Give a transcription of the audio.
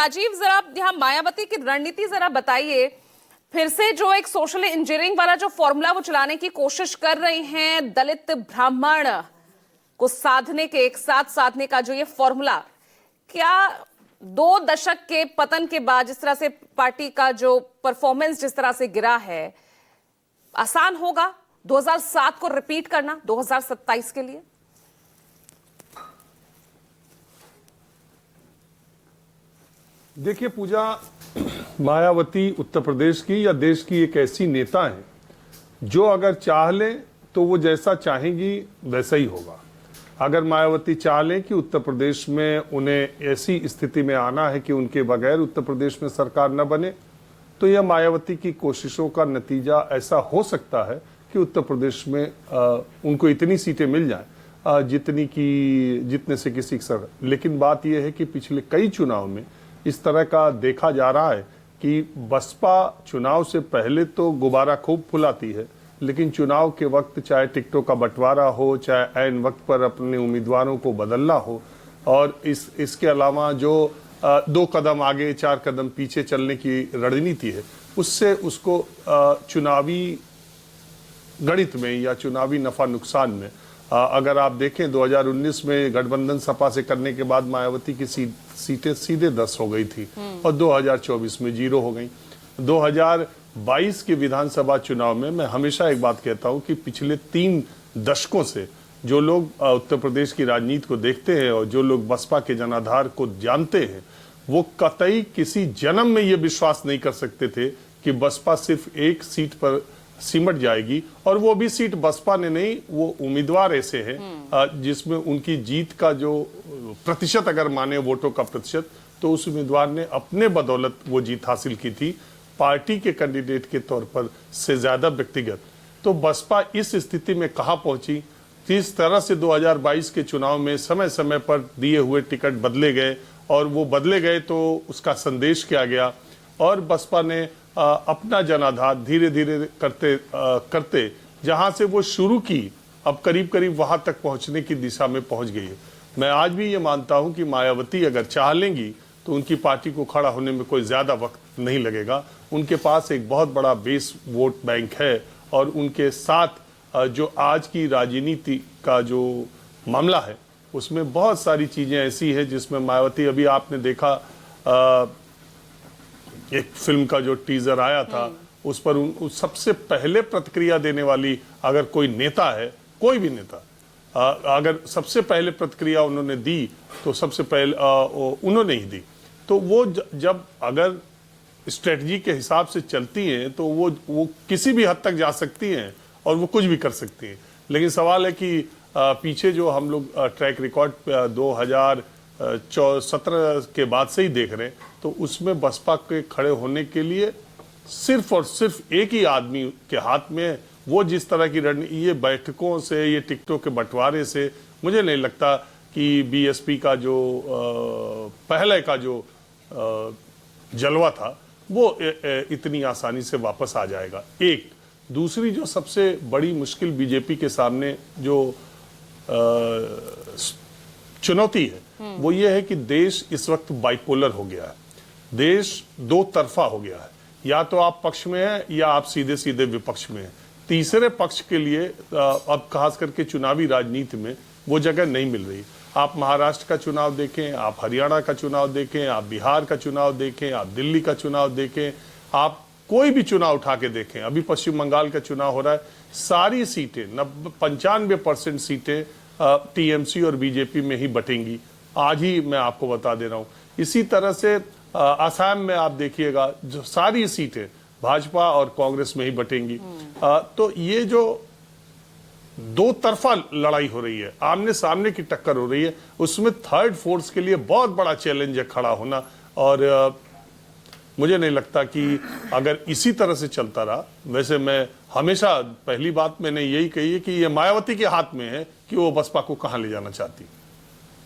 राजीव, जरा यहाँ मायावती की रणनीति जरा बताइए। फिर से जो एक सोशल इंजीनियरिंग वाला जो फॉर्मूला वो चलाने की कोशिश कर रहे हैं, दलित ब्राह्मण को साधने के, एक साथ साधने का जो ये फॉर्मूला, क्या 2 दशक के पतन के बाद जिस तरह से पार्टी का जो परफॉर्मेंस जिस तरह से गिरा है, आसान होगा 2007 को रिपीट करना 2027 के लिए? देखिए पूजा, मायावती उत्तर प्रदेश की या देश की एक ऐसी नेता है जो अगर चाह ले तो वो जैसा चाहेंगी वैसा ही होगा। अगर मायावती चाह लें कि उत्तर प्रदेश में उन्हें ऐसी स्थिति में आना है कि उनके बगैर उत्तर प्रदेश में सरकार न बने, तो यह मायावती की कोशिशों का नतीजा ऐसा हो सकता है कि उत्तर प्रदेश में उनको इतनी सीटें मिल जाएं जितने से किसी सर। लेकिन बात यह है कि पिछले कई चुनाव में इस तरह का देखा जा रहा है कि बसपा चुनाव से पहले तो गुब्बारा खूब फुलाती है, लेकिन चुनाव के वक्त चाहे टिकटों का बंटवारा हो, चाहे ऐन वक्त पर अपने उम्मीदवारों को बदलना हो, और इसके अलावा जो 2 कदम आगे 4 कदम पीछे चलने की रणनीति है, उससे उसको चुनावी गणित में या चुनावी नफा नुकसान में, अगर आप देखें 2019 में गठबंधन सपा से करने के बाद मायावती की सीटें सीधे 10 हो गई थी और 2024 में 0 हो गई। 2022 के विधानसभा चुनाव में मैं हमेशा एक बात कहता हूं कि पिछले 3 दशकों से जो लोग उत्तर प्रदेश की राजनीति को देखते हैं और जो लोग बसपा के जनाधार को जानते हैं, वो कतई किसी जन्म में ये विश्वास नहीं कर सकते थे कि बसपा सिर्फ एक सीट पर सिमट जाएगी, और वो भी सीट बसपा ने नहीं, वो उम्मीदवार ऐसे हैं जिसमें उनकी जीत का जो प्रतिशत अगर माने वोटों का प्रतिशत, तो उस उम्मीदवार ने अपने बदौलत वो जीत हासिल की थी, पार्टी के कैंडिडेट के तौर पर से ज्यादा व्यक्तिगत। तो बसपा इस स्थिति में कहां पहुंची, जिस तरह से 2022 के चुनाव में समय समय पर दिए हुए टिकट बदले गए, और वो बदले गए तो उसका संदेश क्या गया, और बसपा ने अपना जनाधार धीरे धीरे करते जहां से वो शुरू की, अब करीब करीब वहां तक पहुंचने की दिशा में पहुंच गई है। मैं आज भी ये मानता हूं कि मायावती अगर चाह लेंगी तो उनकी पार्टी को खड़ा होने में कोई ज्यादा वक्त नहीं लगेगा। उनके पास एक बहुत बड़ा बेस वोट बैंक है, और उनके साथ जो आज की राजनीति का जो मामला है उसमें बहुत सारी चीजें ऐसी है जिसमें मायावती, अभी आपने देखा एक फिल्म का जो टीजर आया था, उस पर उस सबसे पहले प्रतिक्रिया देने वाली अगर कोई नेता है, कोई भी नेता, अगर सबसे पहले प्रतिक्रिया उन्होंने दी तो सबसे पहले उन्होंने ही दी। तो वो जब अगर स्ट्रेटजी के हिसाब से चलती हैं तो वो किसी भी हद तक जा सकती हैं और वो कुछ भी कर सकती हैं। लेकिन सवाल है कि पीछे जो हम लोग ट्रैक रिकॉर्ड 2017 के बाद से ही देख रहे हैं, तो उसमें बसपा के खड़े होने के लिए सिर्फ और सिर्फ एक ही आदमी के हाथ में, वो जिस तरह की ये बैठकों से, ये टिकटों के बंटवारे से, मुझे नहीं लगता कि बीएसपी का जो पहले का जो जलवा था वो इतनी आसानी से वापस आ जाएगा। एक दूसरी जो सबसे बड़ी मुश्किल बीजेपी के सामने जो चुनौती है वो ये है कि देश इस वक्त बाइपोलर हो गया है, देश 2 तरफा हो गया है, या तो आप पक्ष में हैं या आप सीधे सीधे विपक्ष में हैं। तीसरे पक्ष के लिए अब खास करके चुनावी राजनीति में वो जगह नहीं मिल रही। आप महाराष्ट्र का चुनाव देखें, आप हरियाणा का चुनाव देखें, आप बिहार का चुनाव देखें, आप दिल्ली का चुनाव देखें, आप कोई भी चुनाव उठा के देखें, अभी पश्चिम बंगाल का चुनाव हो रहा है, सारी सीटें 95% सीटें टीएमसी और बीजेपी में ही बटेंगी। आज ही मैं आपको बता दे रहा हूं। इसी तरह से असम में आप देखिएगा, जो सारी सीटें भाजपा और कांग्रेस में ही बटेंगी। तो ये जो 2 तरफा लड़ाई हो रही है, आमने सामने की टक्कर हो रही है, उसमें थर्ड फोर्स के लिए बहुत बड़ा चैलेंज है खड़ा होना। और मुझे नहीं लगता कि अगर इसी तरह से चलता रहा, वैसे मैं हमेशा पहली बात मैंने यही कही है कि ये मायावती के हाथ में है कि वो बसपा को कहां ले जाना चाहती है।